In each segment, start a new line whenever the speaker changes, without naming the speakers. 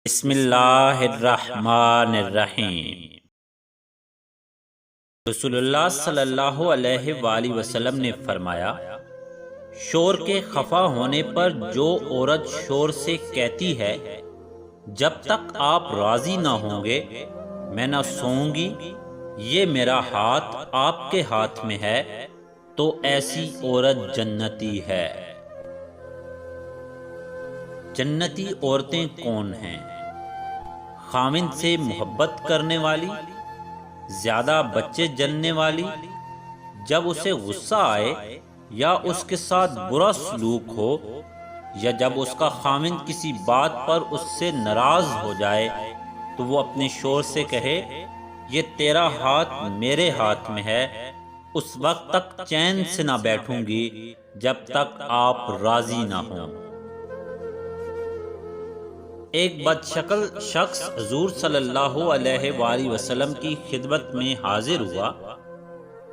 بسم اللہ الرحمن الرحیم۔ رسول اللہ صلی اللہ علیہ وآلہ وسلم نے فرمایا، شور کے خفا ہونے پر جو عورت شور سے کہتی ہے جب تک آپ راضی نہ ہوں گے میں نہ سوؤں گی، یہ میرا ہاتھ آپ کے ہاتھ میں ہے، تو ایسی عورت جنتی ہے۔ جنتی عورتیں کون ہیں؟ خاوند سے محبت کرنے والی، زیادہ بچے جننے والی، جب اسے غصہ آئے یا اس کے ساتھ برا سلوک ہو، یا جب اس کا خاوند کسی بات پر اس سے ناراض ہو جائے تو وہ اپنے شوہر سے کہے، یہ تیرا ہاتھ میرے ہاتھ میں ہے، اس وقت تک چین سے نہ بیٹھوں گی جب تک آپ راضی نہ ہوں۔ ایک بد شکل شخص حضور صلی اللہ علیہ وآلہ وسلم کی خدمت میں حاضر ہوا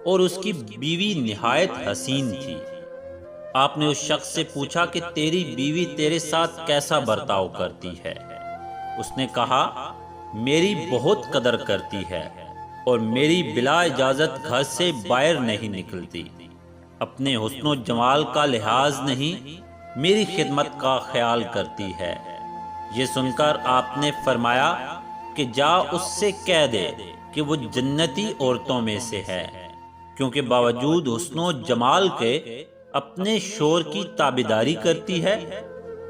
اور اس کی بیوی نہایت حسین تھی۔ آپ نے اس شخص سے پوچھا کہ تیری بیوی تیرے ساتھ کیسا برتاؤ کرتی ہے؟ اس نے کہا، میری بہت قدر کرتی ہے اور میری بلا اجازت گھر سے باہر نہیں نکلتی، اپنے حسن و جمال کا لحاظ نہیں، میری خدمت کا خیال کرتی ہے۔ یہ سن کر آپ نے فرمایا کہ جا اس سے کہہ دے کہ وہ جنتی عورتوں میں سے ہے، کیونکہ باوجود حسن و جمال کے اپنے شوہر کی تابعداری کرتی ہے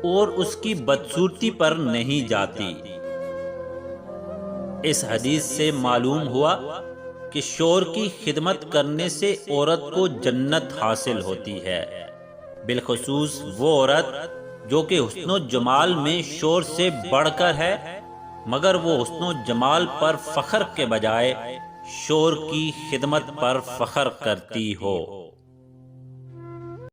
اور اس کی بدصورتی پر نہیں جاتی۔ اس حدیث سے معلوم ہوا کہ شوہر کی خدمت کرنے سے عورت کو جنت حاصل ہوتی ہے، بالخصوص وہ عورت جو کہ حسن و جمال میں شوہر سے بڑھ کر ہے، مگر وہ حسن و جمال پر فخر کے بجائے شوہر کی خدمت پر فخر کرتی ہو۔